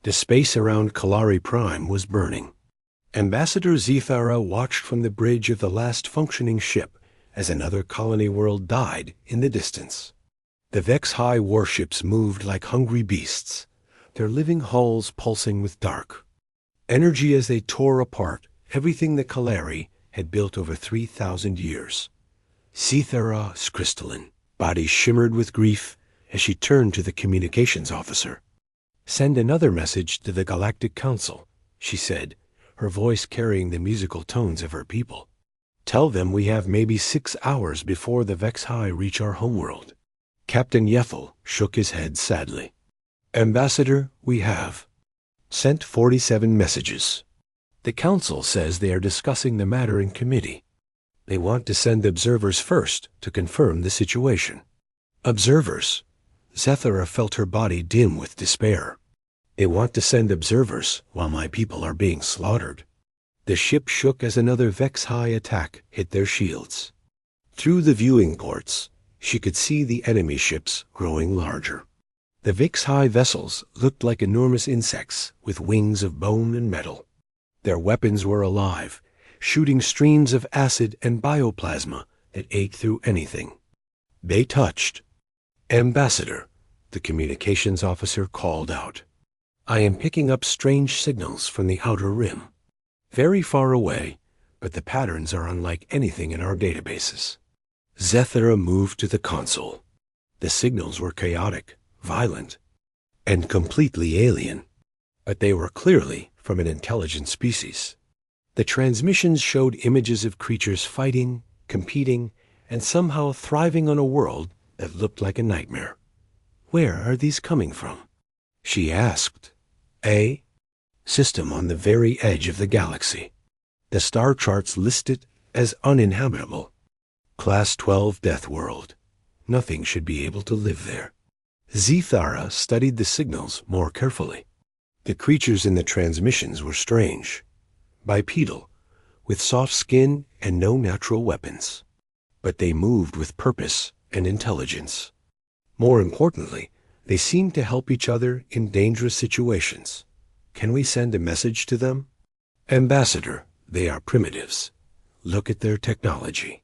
The space around Kalari Prime was burning. Ambassador Zethara watched from the bridge of the last functioning ship as another colony world died in the distance. The Vex-High warships moved like hungry beasts, their living hulls pulsing with dark energy as they tore apart everything the Kalari had built over 3,000 years. Zethara's crystalline body shimmered with grief as she turned to the communications officer. "Send another message to the Galactic Council," she said, her voice carrying the musical tones of her people. "Tell them we have maybe 6 hours before the Vex-High reach our homeworld." Captain Yethel shook his head sadly. "Ambassador, we have sent 47 messages. The Council says they are discussing the matter in committee. They want to send observers first to confirm the situation." "Observers?" Zethara felt her body dim with despair. "They want to send observers while my people are being slaughtered." The ship shook as another Vex-High attack hit their shields. Through the viewing ports, she could see the enemy ships growing larger. The Vex-High vessels looked like enormous insects with wings of bone and metal. Their weapons were alive, shooting streams of acid and bioplasma that ate through anything they touched. "Ambassador," the communications officer called out. "I am picking up strange signals from the outer rim. Very far away, but the patterns are unlike anything in our databases." Zethara moved to the console. The signals were chaotic, violent, and completely alien, but they were clearly from an intelligent species. The transmissions showed images of creatures fighting, competing, and somehow thriving on a world that looked like a nightmare. "Where are these coming from?" she asked. "A system on the very edge of the galaxy. The star charts list it as uninhabitable. Class 12 death world. Nothing should be able to live there." Zethara studied the signals more carefully. The creatures in the transmissions were strange, bipedal, with soft skin and no natural weapons. But they moved with purpose and intelligence. More importantly, they seemed to help each other in dangerous situations. "Can we send a message to them?" "Ambassador, they are primitives. Look at their technology.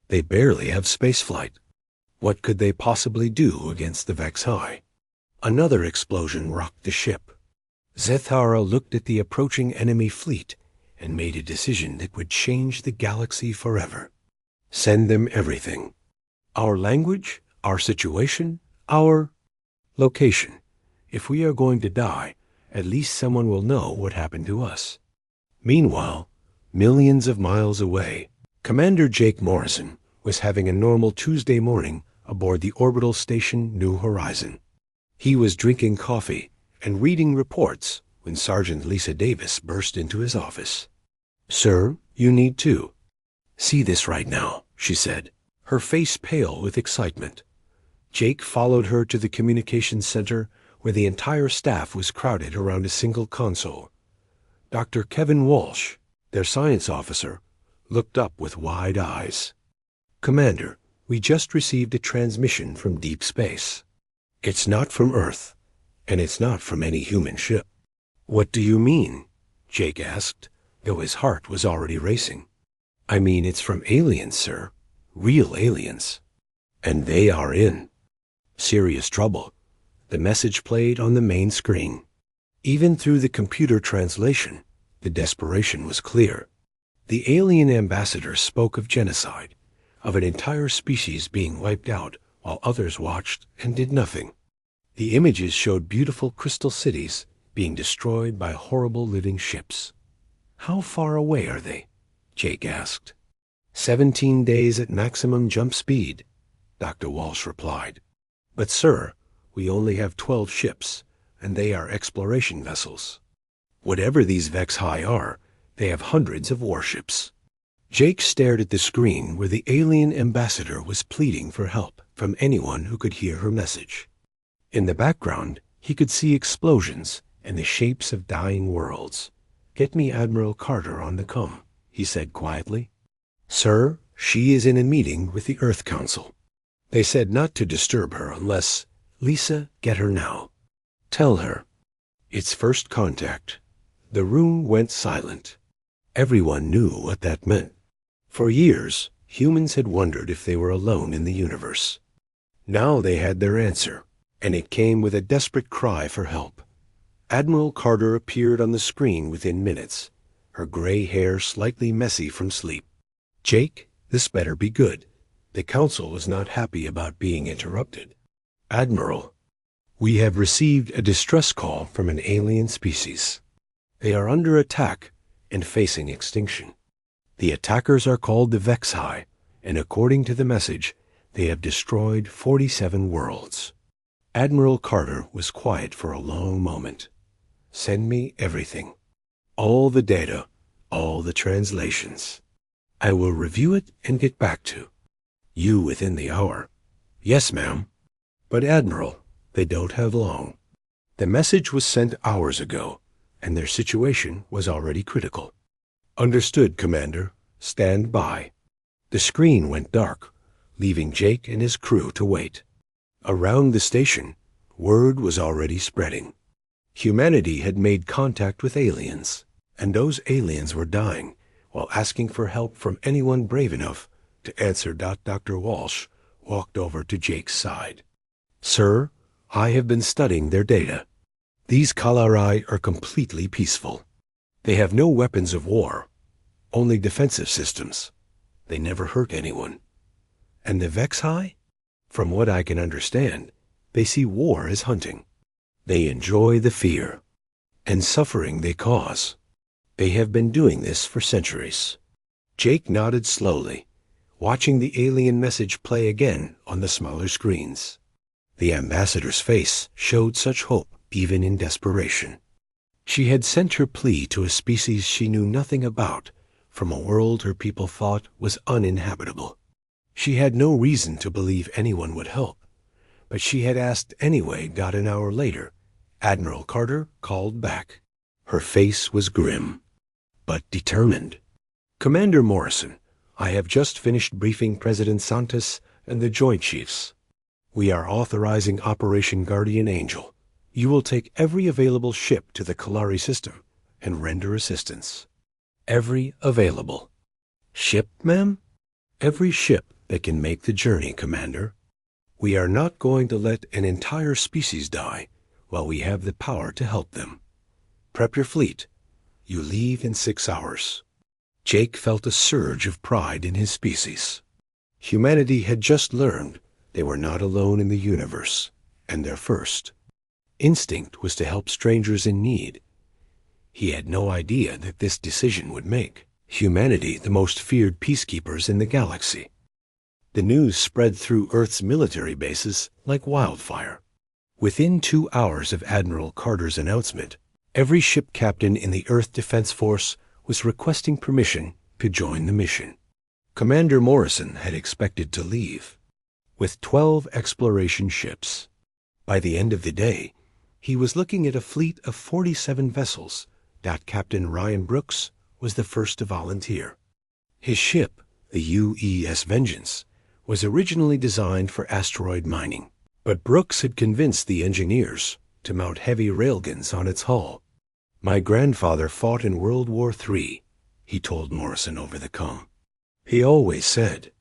They barely have spaceflight. What could they possibly do against the Vex-High?" Another explosion rocked the ship. Zethara looked at the approaching enemy fleet and made a decision that would change the galaxy forever. "Send them everything. Our language, our situation, our location. If we are going to die, at least someone will know what happened to us." Meanwhile, millions of miles away, Commander Jake Morrison was having a normal Tuesday morning aboard the orbital station New Horizon. He was drinking coffee and reading reports when Sergeant Lisa Davis burst into his office. "Sir, you need to see this right now," she said, her face pale with excitement. Jake followed her to the communications center where the entire staff was crowded around a single console. Dr. Kevin Walsh, their science officer, looked up with wide eyes. "Commander, we just received a transmission from deep space. It's not from Earth, and it's not from any human ship." "What do you mean?" Jake asked, though his heart was already racing. "I mean it's from aliens, sir. Real aliens. And they are in serious trouble." The message played on the main screen. Even through the computer translation, the desperation was clear. The alien ambassador spoke of genocide, of an entire species being wiped out while others watched and did nothing. The images showed beautiful crystal cities being destroyed by horrible living ships. "How far away are they?" Jake asked. 17 days at maximum jump speed," Dr. Walsh replied. "But sir, we only have 12 ships, and they are exploration vessels. Whatever these Vex-High are, they have hundreds of warships." Jake stared at the screen where the alien ambassador was pleading for help from anyone who could hear her message. In the background, he could see explosions and the shapes of dying worlds. "Get me Admiral Carter on the comm," he said quietly. "Sir, she is in a meeting with the Earth Council. They said not to disturb her unless... Lisa, get her now. Tell her." Its first contact. The room went silent. Everyone knew what that meant. For years, humans had wondered if they were alone in the universe. Now they had their answer, and it came with a desperate cry for help. Admiral Carter appeared on the screen within minutes, her gray hair slightly messy from sleep. "Jake, this better be good." The council was not happy about being interrupted. "Admiral, we have received a distress call from an alien species. They are under attack and facing extinction. The attackers are called the HFY, and according to the message, they have destroyed 47 worlds." Admiral Carter was quiet for a long moment. "Send me everything. All the data, all the translations. I will review it and get back to you within the hour." "Yes, ma'am." "But Admiral, they don't have long. The message was sent hours ago, and their situation was already critical." "Understood, Commander. Stand by." The screen went dark, leaving Jake and his crew to wait. Around the station, word was already spreading. Humanity had made contact with aliens, and those aliens were dying while asking for help from anyone brave enough to answer. Dr. Walsh walked over to Jake's side. "Sir, I have been studying their data. These Kalarai are completely peaceful. They have no weapons of war, only defensive systems. They never hurt anyone. And the HFY? From what I can understand, they see war as hunting. They enjoy the fear and suffering they cause. They have been doing this for centuries." Jake nodded slowly, watching the alien message play again on the smaller screens. The ambassador's face showed such hope even in desperation. She had sent her plea to a species she knew nothing about, from a world her people thought was uninhabitable. She had no reason to believe anyone would help, but she had asked anyway. An hour later, Admiral Carter called back. Her face was grim, but determined. "Commander Morrison, I have just finished briefing President Santos and the Joint Chiefs. We are authorizing Operation Guardian Angel. You will take every available ship to the Kalari system and render assistance." "Every available ship, ma'am?" "Every ship that can make the journey, Commander. We are not going to let an entire species die while we have the power to help them. Prep your fleet. You leave in 6 hours." Jake felt a surge of pride in his species. Humanity had just learned they were not alone in the universe, and their first instinct was to help strangers in need. He had no idea that this decision would make humanity the most feared peacekeepers in the galaxy. The news spread through Earth's military bases like wildfire. Within 2 hours of Admiral Carter's announcement, every ship captain in the Earth Defense Force was requesting permission to join the mission. Commander Morrison had expected to leave with 12 exploration ships. By the end of the day, he was looking at a fleet of 47 vessels. Captain Ryan Brooks was the first to volunteer. His ship, the UES Vengeance, was originally designed for asteroid mining, but Brooks had convinced the engineers to mount heavy railguns on its hull. "My grandfather fought in World War III, he told Morrison over the comm. He always said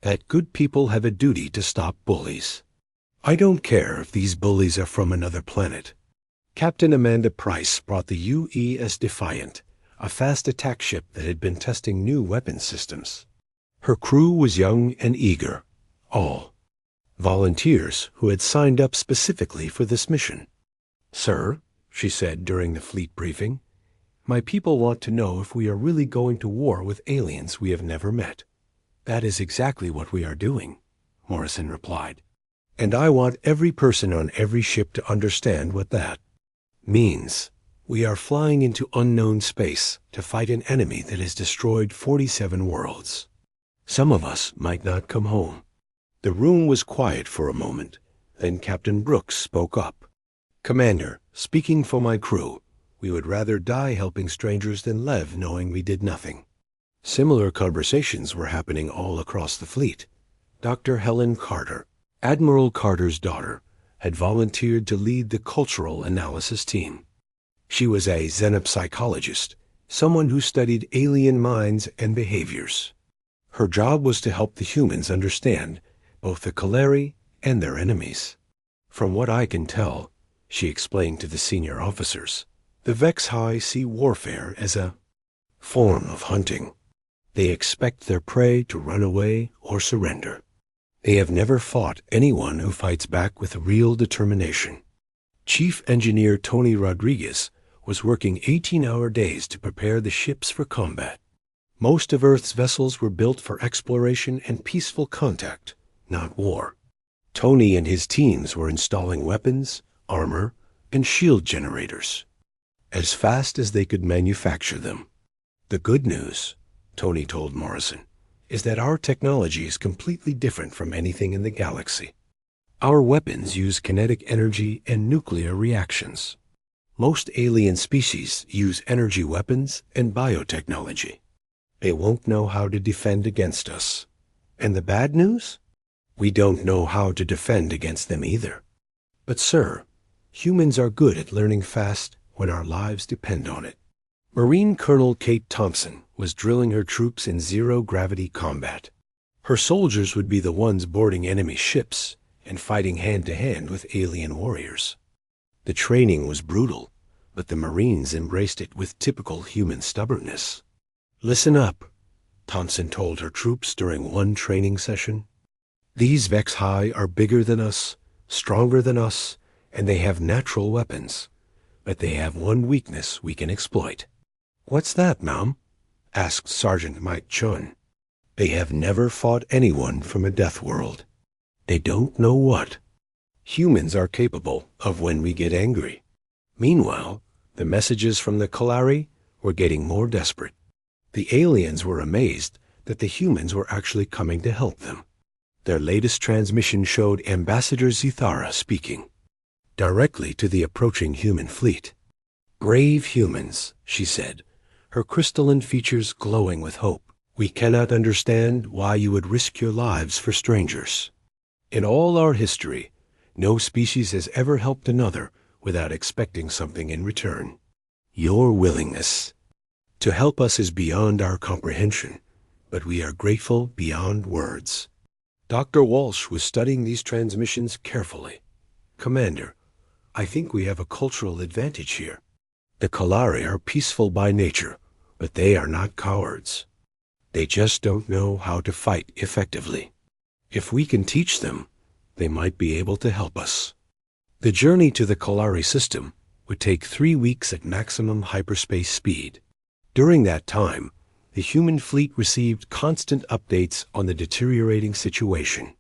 that good people have a duty to stop bullies. I don't care if these bullies are from another planet." Captain Amanda Price brought the UES Defiant, a fast attack ship that had been testing new weapon systems. Her crew was young and eager, all volunteers who had signed up specifically for this mission. "Sir," she said during the fleet briefing, "my people want to know if we are really going to war with aliens we have never met." "That is exactly what we are doing," Morrison replied. "And I want every person on every ship to understand what that means. We are flying into unknown space to fight an enemy that has destroyed 47 worlds. Some of us might not come home." The room was quiet for a moment. Then Captain Brooks spoke up. "Commander, speaking for my crew, we would rather die helping strangers than live knowing we did nothing." Similar conversations were happening all across the fleet. Dr. Helen Carter, Admiral Carter's daughter, had volunteered to lead the cultural analysis team. She was a xenopsychologist, someone who studied alien minds and behaviors. Her job was to help the humans understand both the Kalari and their enemies. From what I can tell, she explained to the senior officers, the Vex-High see warfare as a form of hunting. They expect their prey to run away or surrender. They have never fought anyone who fights back with real determination. Chief Engineer Tony Rodriguez was working 18-hour days to prepare the ships for combat. Most of Earth's vessels were built for exploration and peaceful contact, not war. Tony and his teams were installing weapons, armor, and shield generators as fast as they could manufacture them. The good news, Tony told Morrison, is that our technology is completely different from anything in the galaxy. Our weapons use kinetic energy and nuclear reactions. Most alien species use energy weapons and biotechnology. They won't know how to defend against us. And the bad news? We don't know how to defend against them either. But sir, humans are good at learning fast when our lives depend on it. Marine Colonel Kate Thompson was drilling her troops in zero-gravity combat. Her soldiers would be the ones boarding enemy ships and fighting hand-to-hand with alien warriors. The training was brutal, but the Marines embraced it with typical human stubbornness. Listen up, Thompson told her troops during one training session. These Vex-High are bigger than us, stronger than us, and they have natural weapons. But they have one weakness we can exploit. What's that, Ma'am? Asked Sergeant Mike Chun. They have never fought anyone from a death world. They don't know what humans are capable of when we get angry. Meanwhile, the messages from the Kalari were getting more desperate. The aliens were amazed that the humans were actually coming to help them. Their latest transmission showed Ambassador Zithara speaking directly to the approaching human fleet. Brave humans, she said, her crystalline features glowing with hope. We cannot understand why you would risk your lives for strangers. In all our history, no species has ever helped another without expecting something in return. Your willingness to help us is beyond our comprehension, but we are grateful beyond words. Dr. Walsh was studying these transmissions carefully. Commander, I think we have a cultural advantage here. The Kalari are peaceful by nature, but they are not cowards. They just don't know how to fight effectively. If we can teach them, they might be able to help us. The journey to the Kalari system would take 3 weeks at maximum hyperspace speed. During that time, the human fleet received constant updates on the deteriorating situation.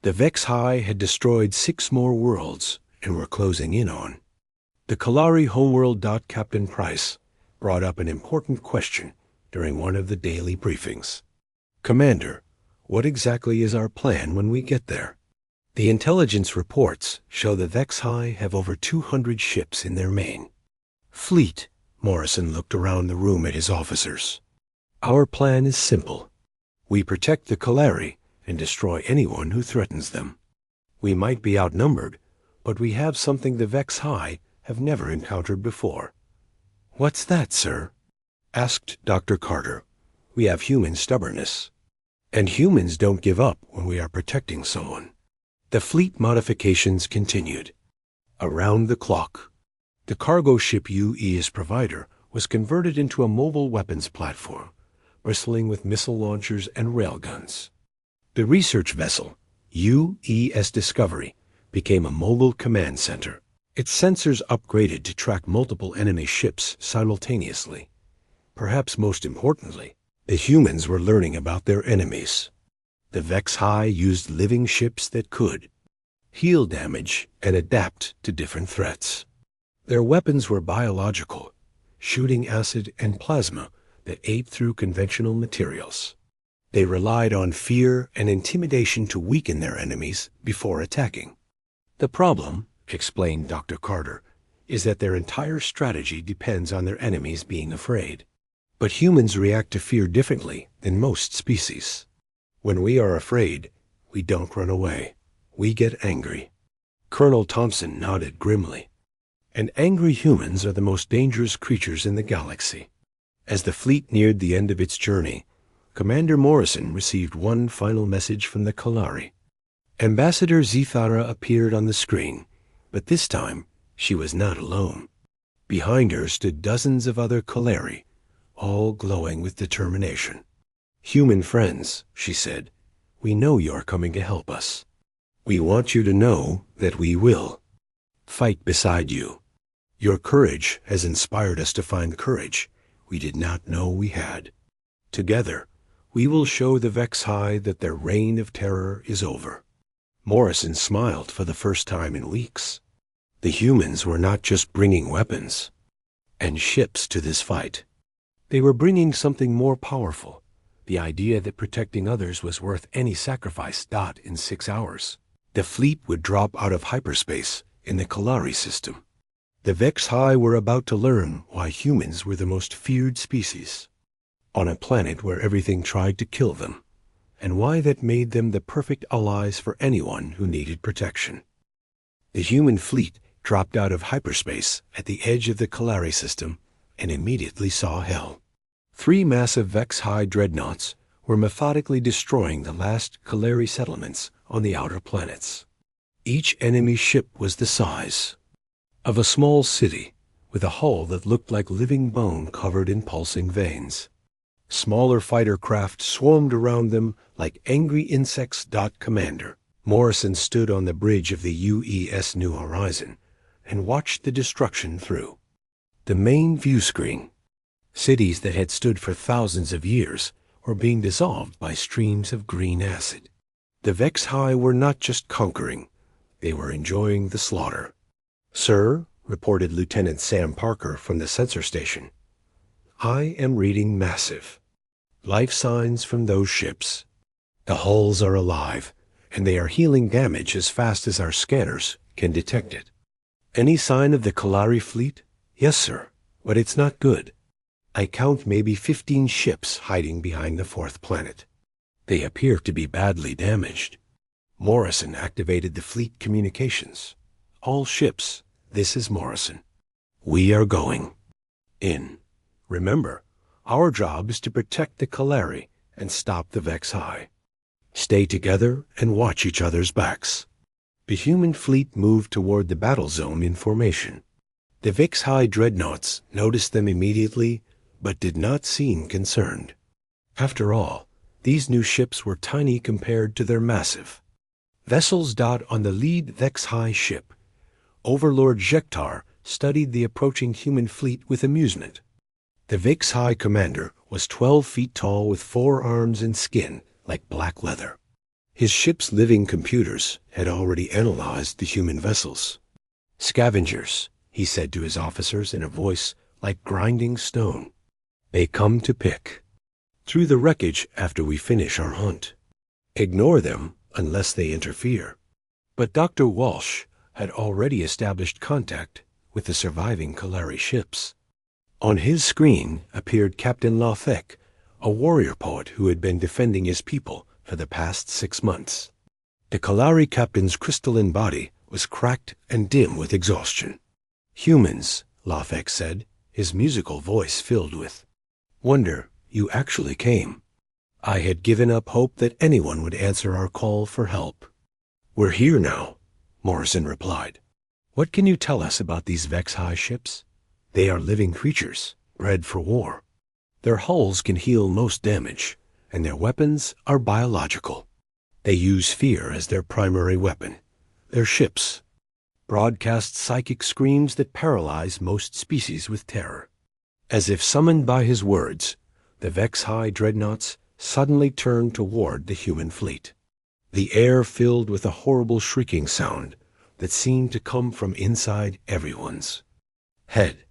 The Vex-High had destroyed 6 more worlds and were closing in on. The Kalari homeworld. Captain Price brought up an important question during one of the daily briefings. Commander, what exactly is our plan when we get there? The intelligence reports show the Vex-High have over 200 ships in their main fleet. Morrison looked around the room at his officers. Our plan is simple. We protect the Kalari and destroy anyone who threatens them. We might be outnumbered, but we have something the Vex-High have never encountered before. What's that, sir? Asked Dr. Carter. We have human stubbornness. And humans don't give up when we are protecting someone. The fleet modifications continued. Around the clock, the cargo ship UE's provider was converted into a mobile weapons platform, bristling with missile launchers and railguns. The research vessel, UES Discovery, became a mobile command center. Its sensors upgraded to track multiple enemy ships simultaneously. Perhaps most importantly, the humans were learning about their enemies. The Vex-High used living ships that could heal damage and adapt to different threats. Their weapons were biological, shooting acid and plasma that ate through conventional materials. They relied on fear and intimidation to weaken their enemies before attacking. The problem, explained Dr. Carter, is that their entire strategy depends on their enemies being afraid. But humans react to fear differently than most species. When we are afraid, we don't run away. We get angry. Colonel Thompson nodded grimly. And angry humans are the most dangerous creatures in the galaxy. As the fleet neared the end of its journey, Commander Morrison received one final message from the Kalari. Ambassador Zithara appeared on the screen, but this time she was not alone. Behind her stood dozens of other Kalari, all glowing with determination. "Human friends," she said, "we know you are coming to help us. We want you to know that we will fight beside you. Your courage has inspired us to find courage we did not know we had. Together, we will show the Vex-High that their reign of terror is over." Morrison smiled for the first time in weeks. The humans were not just bringing weapons and ships to this fight. They were bringing something more powerful, the idea that protecting others was worth any sacrifice. In 6 hours, the fleet would drop out of hyperspace in the Kalari system. The Vex-High were about to learn why humans were the most feared species on a planet where everything tried to kill them, and why that made them the perfect allies for anyone who needed protection. The human fleet dropped out of hyperspace at the edge of the Kalari system and immediately saw hell. 3 massive Vex-High dreadnoughts were methodically destroying the last Kalari settlements on the outer planets. Each enemy ship was the size of a small city, with a hull that looked like living bone covered in pulsing veins. Smaller fighter craft swarmed around them like angry insects. Commander Morrison stood on the bridge of the UES New Horizon and watched the destruction through the main view screen. Cities that had stood for thousands of years were being dissolved by streams of green acid. The Vex-High were not just conquering, they were enjoying the slaughter. "Sir," reported Lieutenant Sam Parker from the sensor station, "I am reading massive life signs from those ships. The hulls are alive, and they are healing damage as fast as our scanners can detect it." "Any sign of the Kalari fleet?" "Yes, sir, but it's not good. I count maybe 15 ships hiding behind the 4th planet. They appear to be badly damaged." Morrison activated the fleet communications. "All ships, this is Morrison. We are going in. Remember, our job is to protect the Kalari and stop the Vex-High. Stay together and watch each other's backs." The human fleet moved toward the battle zone in formation. The Vex-High dreadnoughts noticed them immediately, but did not seem concerned. After all, these new ships were tiny compared to their massive vessels. On the lead Vex-High ship, Overlord Jektar studied the approaching human fleet with amusement. The Vex-High commander was 12 feet tall with 4 arms and skin like black leather. His ship's living computers had already analyzed the human vessels. "Scavengers," he said to his officers in a voice like grinding stone. "They come to pick through the wreckage after we finish our hunt. Ignore them unless they interfere." But Dr. Walsh had already established contact with the surviving Kalari ships. On his screen appeared Captain Lothek, a warrior poet who had been defending his people for the past 6 months. The Kalari captain's crystalline body was cracked and dim with exhaustion. "Humans," Lothek said, his musical voice filled with wonder, "you actually came. I had given up hope that anyone would answer our call for help." "We're here now," Morrison replied. "What can you tell us about these Vex-High ships?" "They are living creatures, bred for war. Their hulls can heal most damage, and their weapons are biological. They use fear as their primary weapon. Their ships broadcast psychic screams that paralyze most species with terror." As if summoned by his words, the Vex-High dreadnoughts suddenly turned toward the human fleet. The air filled with a horrible shrieking sound that seemed to come from inside everyone's head.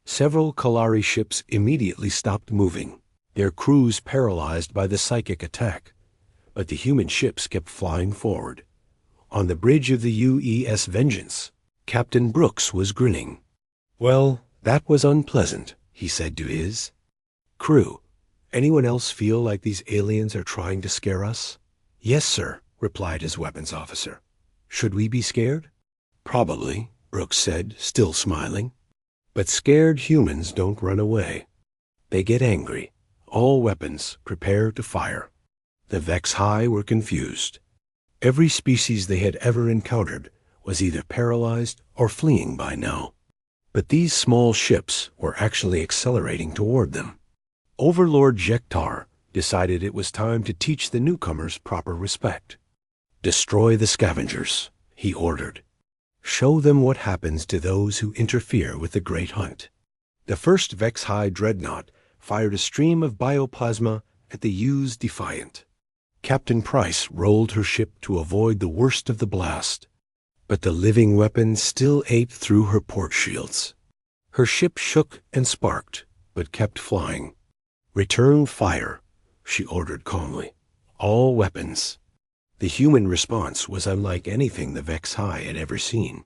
Several Kalari ships immediately stopped moving, their crews paralyzed by the psychic attack, but the human ships kept flying forward. On the bridge of the UES Vengeance, Captain Brooks was grinning. "Well, that was unpleasant," he said to his crew. "Anyone else feel like these aliens are trying to scare us?" "Yes, sir," replied his weapons officer. "Should we be scared?" "Probably," Brooks said, still smiling. But scared humans don't run away. They get angry. All weapons prepare to fire. The Vex High were confused. Every species they had ever encountered was either paralyzed or fleeing by now. But these small ships were actually accelerating toward them. Overlord Jektar decided it was time to teach the newcomers proper respect. "Destroy the scavengers," he ordered. "Show them what happens to those who interfere with the Great Hunt." The first Vex High dreadnought fired a stream of bioplasma at the U's Defiant. Captain Price rolled her ship to avoid the worst of the blast, but the living weapon still ate through her port shields. Her ship shook and sparked, but kept flying. "Return fire," she ordered calmly. "All weapons." The human response was unlike anything the Vex High had ever seen.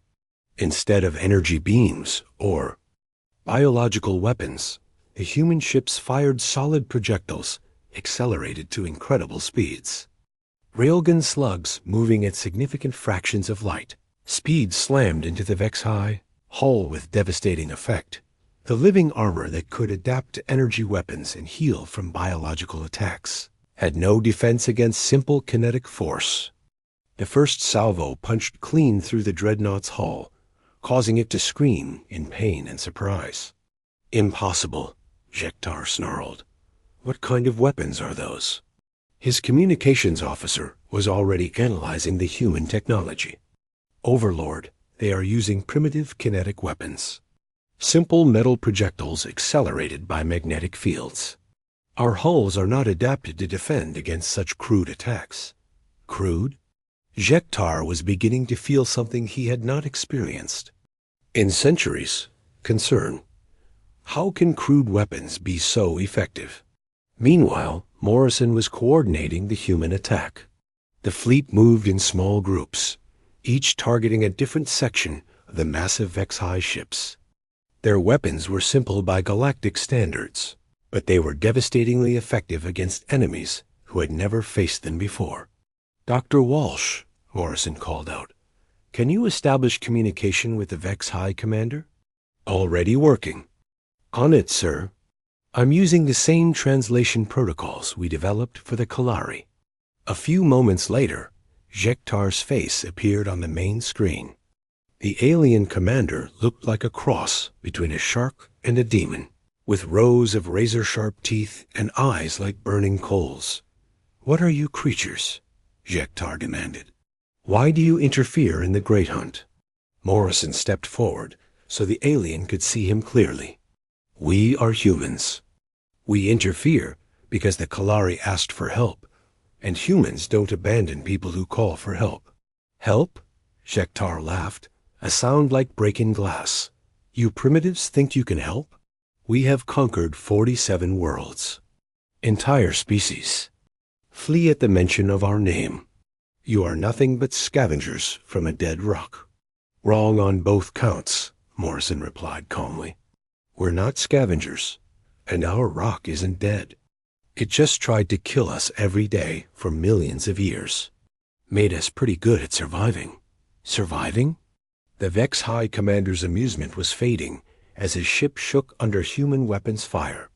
Instead of energy beams or biological weapons, the human ships fired solid projectiles, accelerated to incredible speeds. Railgun slugs moving at significant fractions of light. Speed slammed into the Vex High hull with devastating effect. The living armor that could adapt to energy weapons and heal from biological attacks had no defense against simple kinetic force. The first salvo punched clean through the dreadnought's hull, causing it to scream in pain and surprise. "Impossible," Jektar snarled. "What kind of weapons are those?" His communications officer was already analyzing the human technology. "Overlord, they are using primitive kinetic weapons. Simple metal projectiles accelerated by magnetic fields. Our hulls are not adapted to defend against such crude attacks." Crude? Jektar was beginning to feel something he had not experienced in centuries: concern. How can crude weapons be so effective? Meanwhile, Morrison was coordinating the human attack. The fleet moved in small groups, each targeting a different section of the massive Vex High ships. Their weapons were simple by galactic standards, but they were devastatingly effective against enemies who had never faced them before. "Dr. Walsh," Morrison called out, "can you establish communication with the Vex High commander?" "Already working." "On it, sir. I'm using the same translation protocols we developed for the Kalari." A few moments later, Jektar's face appeared on the main screen. The alien commander looked like a cross between a shark and a demon, with rows of razor-sharp teeth and eyes like burning coals. "What are you creatures?" Jektar demanded. "Why do you interfere in the Great Hunt?" Morrison stepped forward so the alien could see him clearly. "We are humans. We interfere because the Kalari asked for help, and humans don't abandon people who call for help." "Help?" Jektar laughed, a sound like breaking glass. "You primitives think you can help? We have conquered 47 worlds. Entire species. Flee at the mention of our name. You are nothing but scavengers from a dead rock." "Wrong on both counts," Morrison replied calmly. "We're not scavengers, and our rock isn't dead. It just tried to kill us every day for millions of years. Made us pretty good at surviving." "Surviving?" The Vex High commander's amusement was fading as his ship shook under human weapons fire.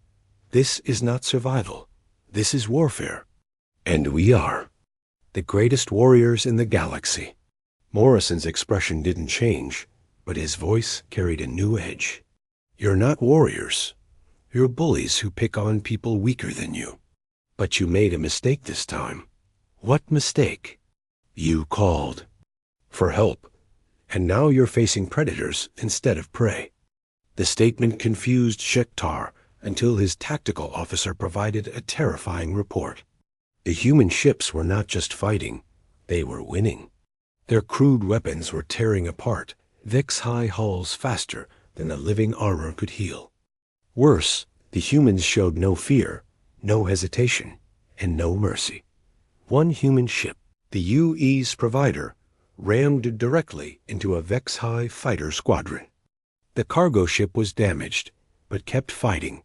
"This is not survival. This is warfare. And we are the greatest warriors in the galaxy." Morrison's expression didn't change, but his voice carried a new edge. "You're not warriors. You're bullies who pick on people weaker than you. But you made a mistake this time." "What mistake?" "You called for help, and now you're facing predators instead of prey." The statement confused Jektar until his tactical officer provided a terrifying report. The human ships were not just fighting, they were winning. Their crude weapons were tearing apart Vex High hulls faster than the living armor could heal. Worse, the humans showed no fear, no hesitation, and no mercy. One human ship, the UE's provider, rammed directly into a Vex High fighter squadron. The cargo ship was damaged, but kept fighting,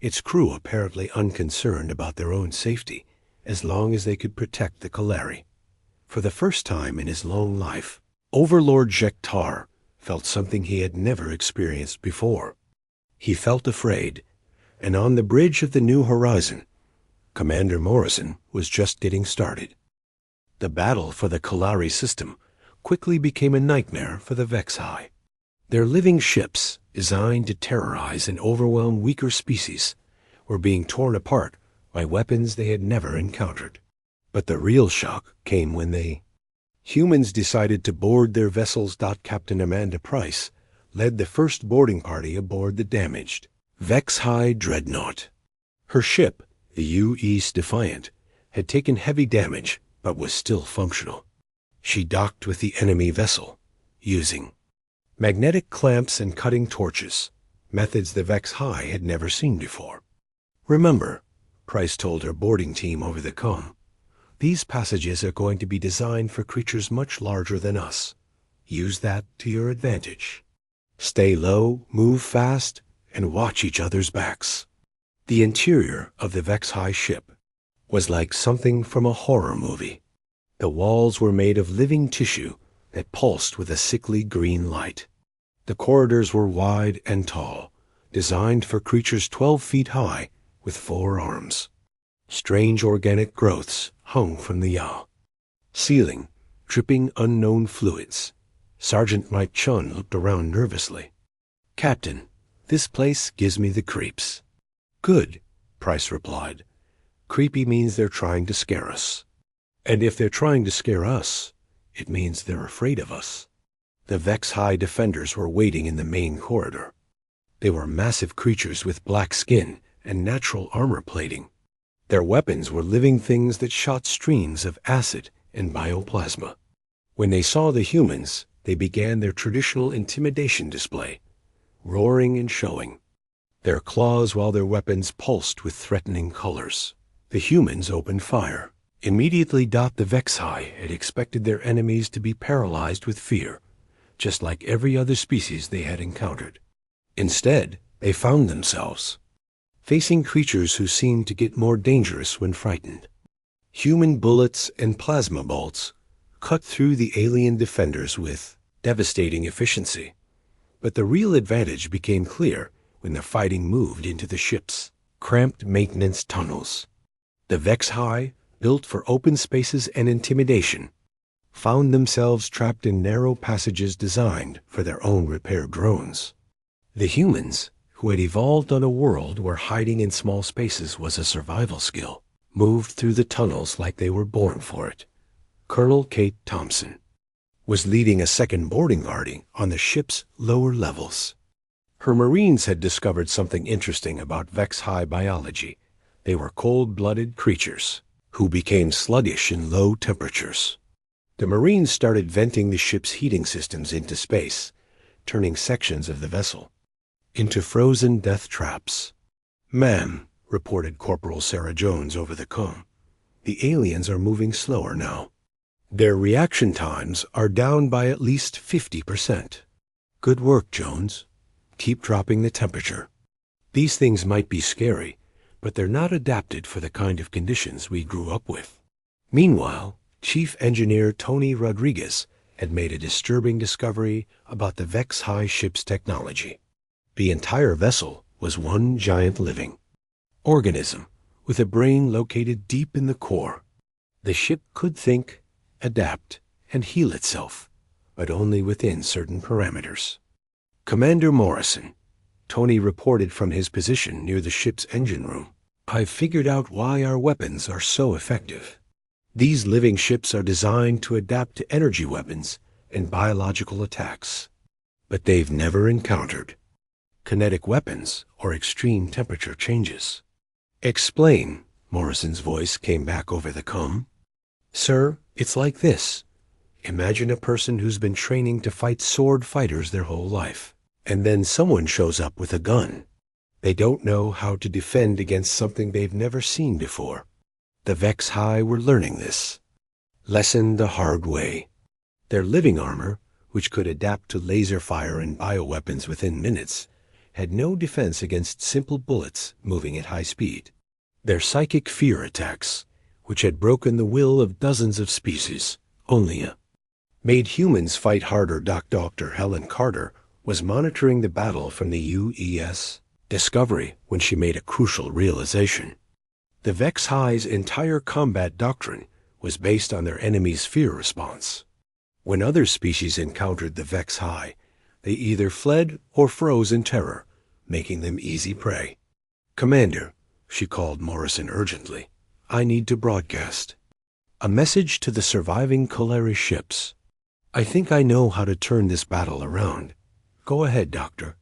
its crew apparently unconcerned about their own safety, as long as they could protect the Kalari. For the first time in his long life, Overlord Jektar felt something he had never experienced before. He felt afraid, and on the bridge of the New Horizon, Commander Morrison was just getting started. The battle for the Kalari system quickly became a nightmare for the Vexhai. Their living ships, designed to terrorize and overwhelm weaker species, were being torn apart by weapons they had never encountered. But the real shock came when humans decided to board their vessels. Captain Amanda Price led the first boarding party aboard the damaged Vexhai Dreadnought. Her ship, the U-East Defiant, had taken heavy damage but was still functional. She docked with the enemy vessel, using magnetic clamps and cutting torches, methods the Vexhai had never seen before. "Remember," Price told her boarding team over the comm, "these passages are going to be designed for creatures much larger than us. Use that to your advantage. Stay low, move fast, and watch each other's backs." The interior of the Vexhai ship was like something from a horror movie. The walls were made of living tissue that pulsed with a sickly green light. The corridors were wide and tall, designed for creatures 12 feet high with 4 arms. Strange organic growths hung from the ceiling, dripping unknown fluids. Sergeant Mike Chun looked around nervously. "Captain, this place gives me the creeps." "Good," Price replied. "Creepy means they're trying to scare us. And if they're trying to scare us, it means they're afraid of us." The Vexhai defenders were waiting in the main corridor. They were massive creatures with black skin and natural armor plating. Their weapons were living things that shot streams of acid and bioplasma. When they saw the humans, they began their traditional intimidation display, roaring and showing their claws while their weapons pulsed with threatening colors. The humans opened fire. Immediately, the Vexhai had expected their enemies to be paralyzed with fear, just like every other species they had encountered. Instead, they found themselves facing creatures who seemed to get more dangerous when frightened. Human bullets and plasma bolts cut through the alien defenders with devastating efficiency. But the real advantage became clear when the fighting moved into the ship's cramped maintenance tunnels. The Vexhai, built for open spaces and intimidation, found themselves trapped in narrow passages designed for their own repair drones. The humans, who had evolved on a world where hiding in small spaces was a survival skill, moved through the tunnels like they were born for it. Colonel Kate Thompson was leading a second boarding party on the ship's lower levels. Her Marines had discovered something interesting about Vexhai biology. They were cold-blooded creatures who became sluggish in low temperatures. The Marines started venting the ship's heating systems into space, turning sections of the vessel into frozen death traps. "Ma'am," reported Corporal Sarah Jones over the comm, "the aliens are moving slower now. Their reaction times are down by at least 50%. Good work, Jones. Keep dropping the temperature. These things might be scary, but they're not adapted for the kind of conditions we grew up with." Meanwhile, Chief Engineer Tony Rodriguez had made a disturbing discovery about the Vexhai ship's technology. The entire vessel was one giant living organism with a brain located deep in the core. The ship could think, adapt, and heal itself, but only within certain parameters. "Commander Morrison," Tony reported from his position near the ship's engine room, "I've figured out why our weapons are so effective. These living ships are designed to adapt to energy weapons and biological attacks, but they've never encountered kinetic weapons or extreme temperature changes." "Explain," Morrison's voice came back over the comm. "Sir, it's like this. Imagine a person who's been training to fight sword fighters their whole life, and then someone shows up with a gun. They don't know how to defend against something they've never seen before. The Vexhai were learning this lesson the hard way. Their living armor, which could adapt to laser fire and bioweapons within minutes, had no defense against simple bullets moving at high speed. Their psychic fear attacks, which had broken the will of dozens of species, only a Made humans fight harder. Dr. Helen Carter was monitoring the battle from the UES Discovery when she made a crucial realization. The Vex High's entire combat doctrine was based on their enemy's fear response. When other species encountered the Vex High, they either fled or froze in terror, making them easy prey. "Commander," she called Morrison urgently, "I need to broadcast a message to the surviving Kalari ships. I think I know how to turn this battle around." "Go ahead, Doctor."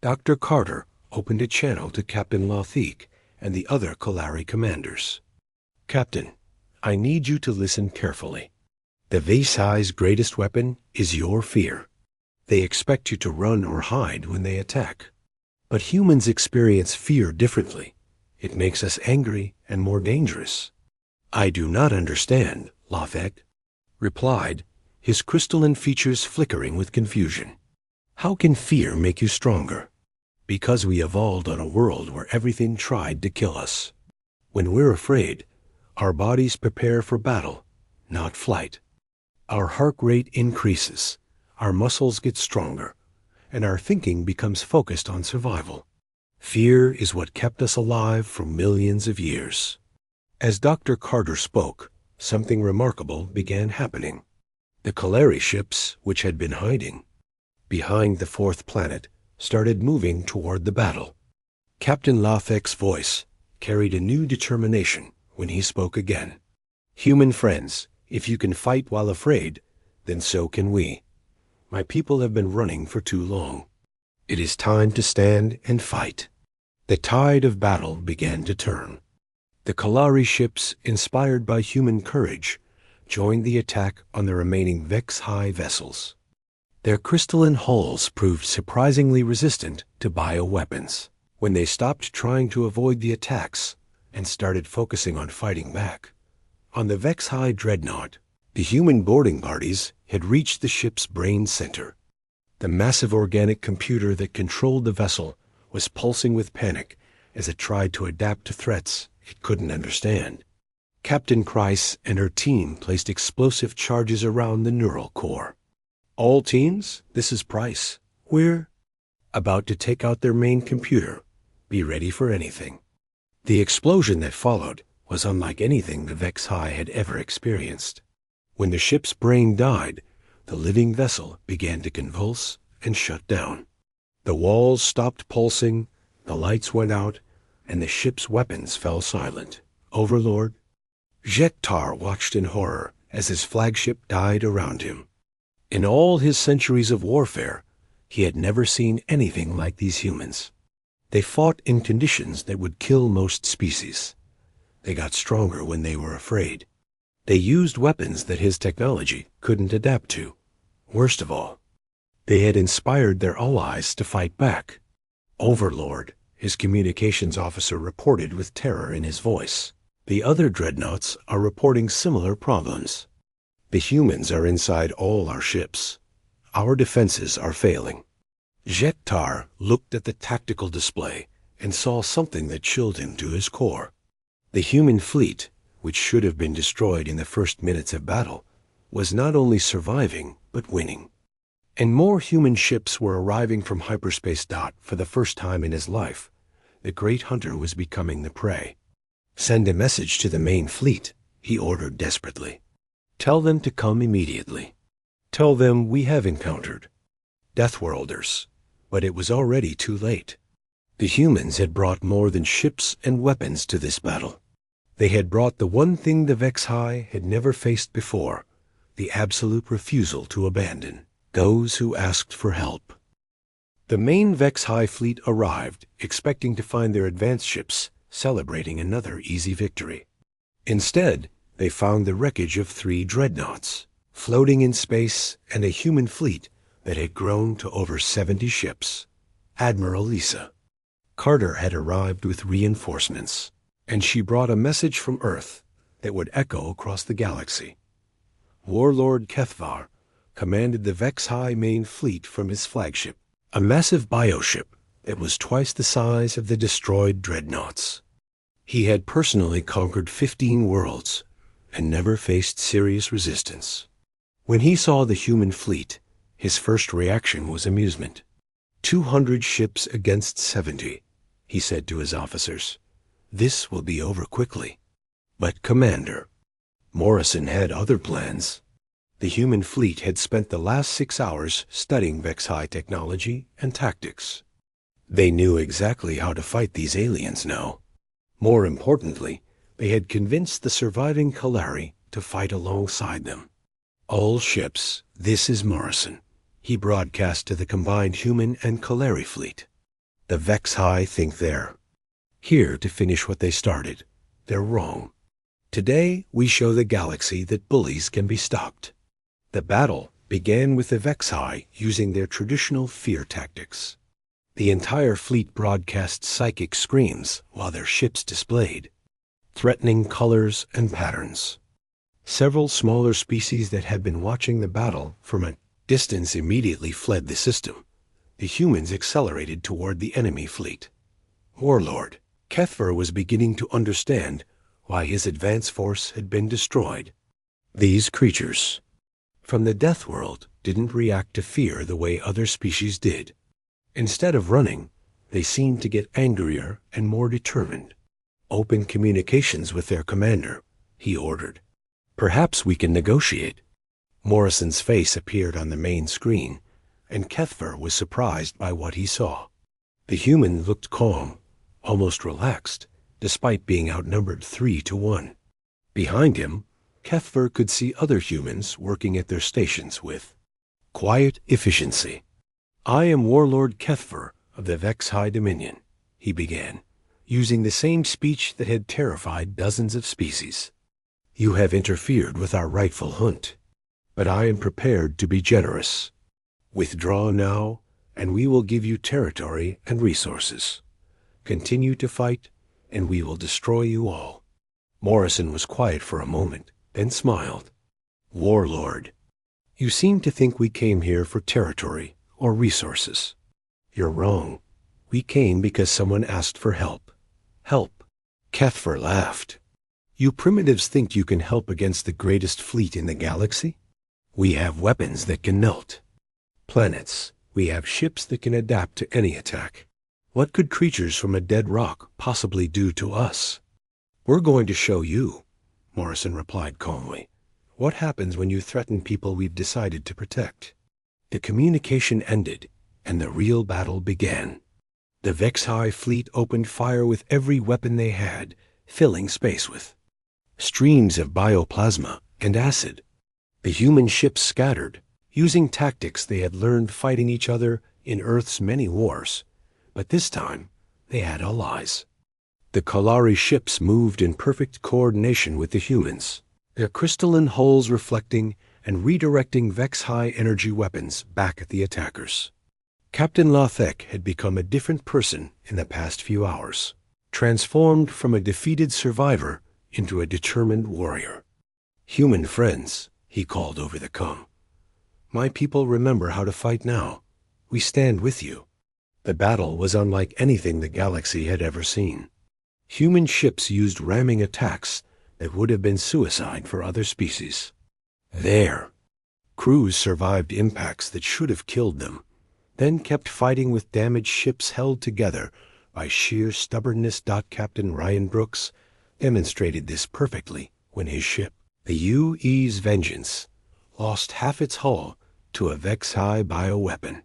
Dr. Carter opened a channel to Captain Lothique and the other Kalari commanders. "Captain, I need you to listen carefully. The Vex High's greatest weapon is your fear. They expect you to run or hide when they attack. But humans experience fear differently. It makes us angry and more dangerous." "I do not understand," Lothique replied, his crystalline features flickering with confusion. "How can fear make you stronger?" "Because we evolved on a world where everything tried to kill us. When we're afraid, our bodies prepare for battle, not flight. Our heart rate increases, our muscles get stronger, and our thinking becomes focused on survival. Fear is what kept us alive for millions of years." As Dr. Carter spoke, something remarkable began happening. The Kalari ships, which had been hiding behind the fourth planet, started moving toward the battle. Captain Lothique's voice carried a new determination when he spoke again. "Human friends, if you can fight while afraid, then so can we. My people have been running for too long. It is time to stand and fight." The tide of battle began to turn. The Kalari ships, inspired by human courage, joined the attack on the remaining Vex High vessels. Their crystalline hulls proved surprisingly resistant to bioweapons. When they stopped trying to avoid the attacks and started focusing on fighting back, on the Vex High dreadnought, the human boarding parties had reached the ship's brain center. The massive organic computer that controlled the vessel was pulsing with panic as it tried to adapt to threats it couldn't understand. Captain Kreis and her team placed explosive charges around the neural core. "All teams, this is Price. We're about to take out their main computer. Be ready for anything." The explosion that followed was unlike anything the Vex High had ever experienced. When the ship's brain died, the living vessel began to convulse and shut down. The walls stopped pulsing, the lights went out, and the ship's weapons fell silent. "Overlord?" Jektar watched in horror as his flagship died around him. In all his centuries of warfare, he had never seen anything like these humans. They fought in conditions that would kill most species. They got stronger when they were afraid. They used weapons that his technology couldn't adapt to. Worst of all, they had inspired their allies to fight back. "Overlord," his communications officer reported with terror in his voice. "The other dreadnoughts are reporting similar problems. The humans are inside all our ships. Our defenses are failing." Jektar looked at the tactical display and saw something that chilled him to his core. The human fleet, which should have been destroyed in the first minutes of battle, was not only surviving, but winning. And more human ships were arriving from hyperspace. For the first time in his life, the great hunter was becoming the prey. "Send a message to the main fleet," he ordered desperately. "Tell them to come immediately. Tell them we have encountered Deathworlders." But it was already too late. The humans had brought more than ships and weapons to this battle. They had brought the one thing the Vex High had never faced before, the absolute refusal to abandon those who asked for help. The main Vex High fleet arrived, expecting to find their advanced ships celebrating another easy victory. Instead, they found the wreckage of 3 dreadnoughts, floating in space, and a human fleet that had grown to over 70 ships. Admiral Lisa Carter had arrived with reinforcements, and she brought a message from Earth that would echo across the galaxy. Warlord Kethvar commanded the Vex High main fleet from his flagship, a massive bioship that was twice the size of the destroyed dreadnoughts. He had personally conquered 15 worlds and never faced serious resistance. When he saw the human fleet, his first reaction was amusement. 200 ships against 70, he said to his officers. This will be over quickly. But, Commander, Morrison had other plans. The human fleet had spent the last 6 hours studying Vex-High technology and tactics. They knew exactly how to fight these aliens now. More importantly, they had convinced the surviving Kalari to fight alongside them. All ships, this is Morrison, he broadcast to the combined human and Kalari fleet. The Vex-High think they're here to finish what they started. They're wrong. Today, we show the galaxy that bullies can be stopped. The battle began with the Vex-High using their traditional fear tactics. The entire fleet broadcast psychic screams while their ships displayed threatening colors and patterns. Several smaller species that had been watching the battle from a distance immediately fled the system. The humans accelerated toward the enemy fleet. Warlord Kethver was beginning to understand why his advance force had been destroyed. These creatures from the Death World didn't react to fear the way other species did. Instead of running, they seemed to get angrier and more determined. Open communications with their commander, he ordered. Perhaps we can negotiate. Morrison's face appeared on the main screen, and Kethver was surprised by what he saw. The human looked calm, almost relaxed, despite being outnumbered 3-1. Behind him, Kethver could see other humans working at their stations with quiet efficiency. I am Warlord Kethver of the Vex-High Dominion, he began, using the same speech that had terrified dozens of species. You have interfered with our rightful hunt, but I am prepared to be generous. Withdraw now, and we will give you territory and resources. Continue to fight, and we will destroy you all. Morrison was quiet for a moment, then smiled. Warlord, you seem to think we came here for territory or resources. You're wrong. We came because someone asked for help. Help. Kethver laughed. You primitives think you can help against the greatest fleet in the galaxy? We have weapons that can melt planets. We have ships that can adapt to any attack. What could creatures from a dead rock possibly do to us? We're going to show you, Morrison replied calmly. What happens when you threaten people we've decided to protect? The communication ended, and the real battle began. The Vex-High fleet opened fire with every weapon they had, filling space with streams of bioplasma and acid. The human ships scattered, using tactics they had learned fighting each other in Earth's many wars. But this time, they had allies. The Kalari ships moved in perfect coordination with the humans, their crystalline hulls reflecting and redirecting Vex-High energy weapons back at the attackers. Captain Lothek had become a different person in the past few hours, transformed from a defeated survivor into a determined warrior. Human friends, he called over the comm. My people remember how to fight now. We stand with you. The battle was unlike anything the galaxy had ever seen. Human ships used ramming attacks that would have been suicide for other species. Their crews survived impacts that should have killed them, then kept fighting with damaged ships held together by sheer stubbornness. Captain Ryan Brooks demonstrated this perfectly when his ship, the UE's Vengeance, lost half its hull to a Vex-High bioweapon.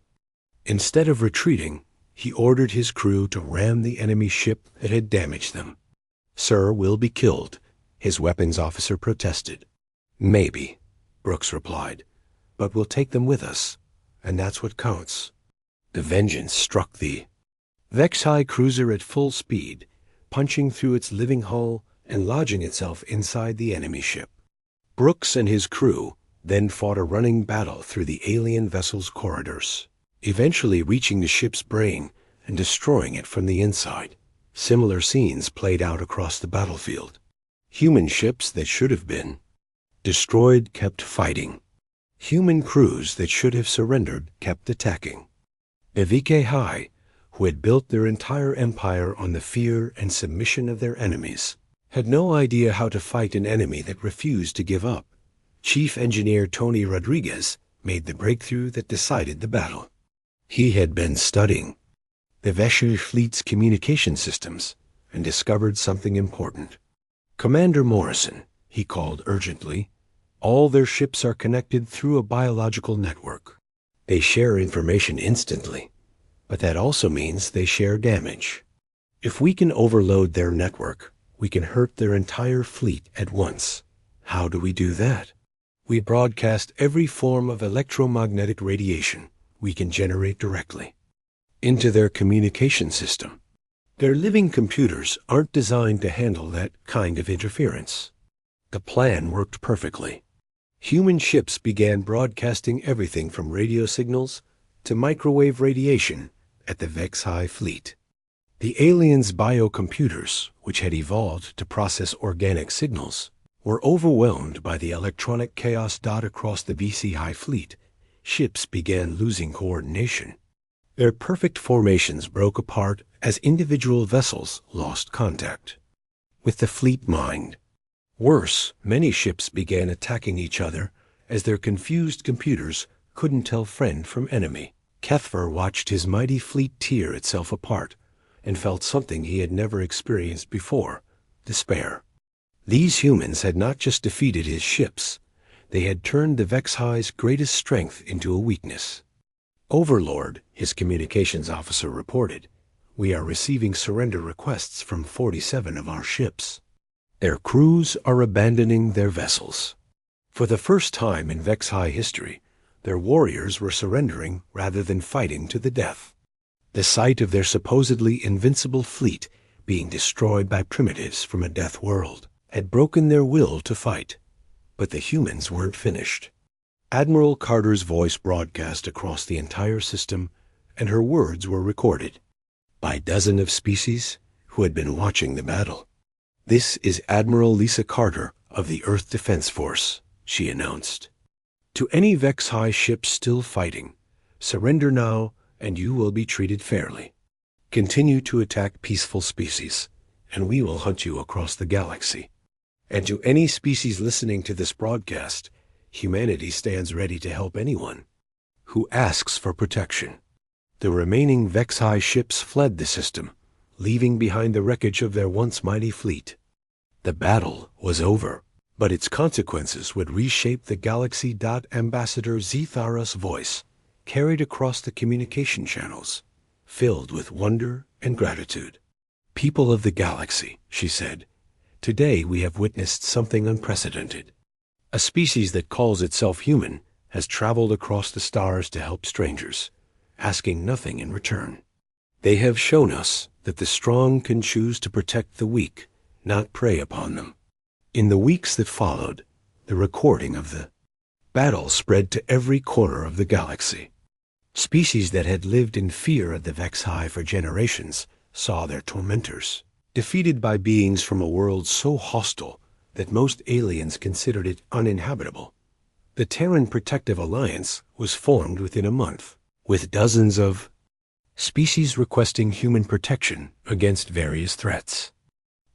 Instead of retreating, he ordered his crew to ram the enemy ship that had damaged them. Sir, we'll be killed, his weapons officer protested. Maybe, Brooks replied, but we'll take them with us, and that's what counts. The Vengeance struck the Vex-High cruiser at full speed, punching through its living hull and lodging itself inside the enemy ship. Brooks and his crew then fought a running battle through the alien vessel's corridors, eventually reaching the ship's brain and destroying it from the inside. Similar scenes played out across the battlefield. Human ships that should have been destroyed kept fighting. Human crews that should have surrendered kept attacking. The VK-High, who had built their entire empire on the fear and submission of their enemies, had no idea how to fight an enemy that refused to give up. Chief Engineer Tony Rodriguez made the breakthrough that decided the battle. He had been studying the Vesher fleet's communication systems and discovered something important. "Commander Morrison," he called urgently, "all their ships are connected through a biological network. They share information instantly, but that also means they share damage. If we can overload their network, we can hurt their entire fleet at once. How do we do that? We broadcast every form of electromagnetic radiation we can generate directly into their communication system. Their living computers aren't designed to handle that kind of interference." The plan worked perfectly. Human ships began broadcasting everything from radio signals to microwave radiation at the Vex-High fleet. The aliens' biocomputers, which had evolved to process organic signals, were overwhelmed by the electronic chaos across the VC-High fleet. Ships began losing coordination. Their perfect formations broke apart as individual vessels lost contact with the fleet mind. Worse, many ships began attacking each other as their confused computers couldn't tell friend from enemy. Kethver watched his mighty fleet tear itself apart and felt something he had never experienced before: despair. These humans had not just defeated his ships, they had turned the Vex-High's greatest strength into a weakness. "Overlord," his communications officer reported, "we are receiving surrender requests from 47 of our ships. Their crews are abandoning their vessels." For the first time in Vex-High history, their warriors were surrendering rather than fighting to the death. The sight of their supposedly invincible fleet being destroyed by primitives from a death world had broken their will to fight. But the humans weren't finished. Admiral Carter's voice broadcast across the entire system, and her words were recorded by dozens of species who had been watching the battle. "This is Admiral Lisa Carter of the Earth Defense Force," she announced. "To any Vex-High ships still fighting, surrender now and you will be treated fairly. Continue to attack peaceful species, and we will hunt you across the galaxy. And to any species listening to this broadcast, humanity stands ready to help anyone who asks for protection." The remaining Vex-High ships fled the system, leaving behind the wreckage of their once mighty fleet. The battle was over, but its consequences would reshape the galaxy. Ambassador Zethara's voice carried across the communication channels, filled with wonder and gratitude. "People of the galaxy," she said, "today we have witnessed something unprecedented. A species that calls itself human has traveled across the stars to help strangers, asking nothing in return. They have shown us that the strong can choose to protect the weak, not prey upon them." In the weeks that followed, the recording of the battle spread to every corner of the galaxy. Species that had lived in fear of the Vex-High for generations saw their tormentors defeated by beings from a world so hostile that most aliens considered it uninhabitable. The Terran Protective Alliance was formed within a month, with dozens of species requesting human protection against various threats.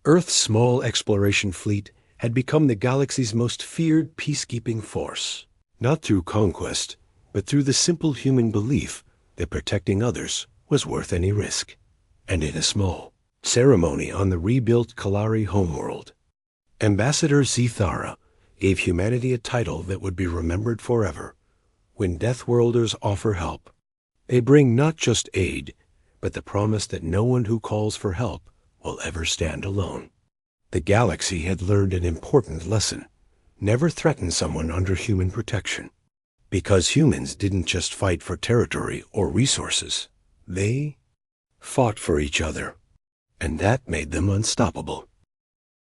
Earth's small exploration fleet had become the galaxy's most feared peacekeeping force, not through conquest, but through the simple human belief that protecting others was worth any risk. And in a small ceremony on the rebuilt Kalari homeworld, Ambassador Zethara gave humanity a title that would be remembered forever: "When Deathworlders offer help, they bring not just aid, but the promise that no one who calls for help will ever stand alone." The galaxy had learned an important lesson: never threaten someone under human protection. Because humans didn't just fight for territory or resources, they fought for each other, and that made them unstoppable.